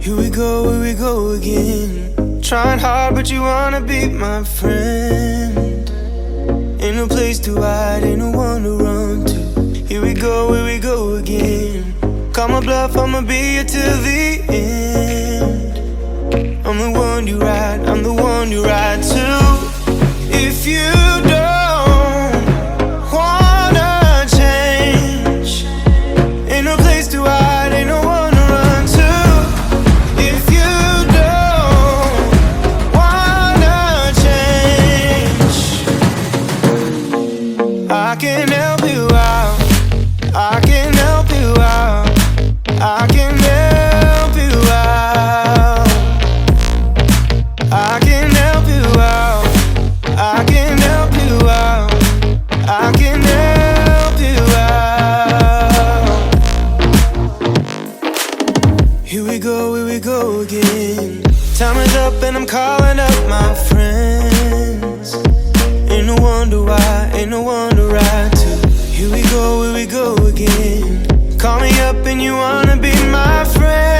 Here we go again. Trying hard, but you wanna be my friend. Ain't no place to hide, ain't no one to run to. Here we go again. Call my bluff, I'ma be here till the end. I'm the one you ride, I'm the one you ride to. If you don't wanna change, ain't no place to hide, ain't no one to run to. If you don't wanna change, I can help you out, I can help you out, I can help you out, I can help you out, I can help you out, I can help you out. Here we go again. Time is up and I'm calling up my friends. Ain't no wonder why, ain't no one to ride to. Here we go again. Call me up and you wanna be my friend.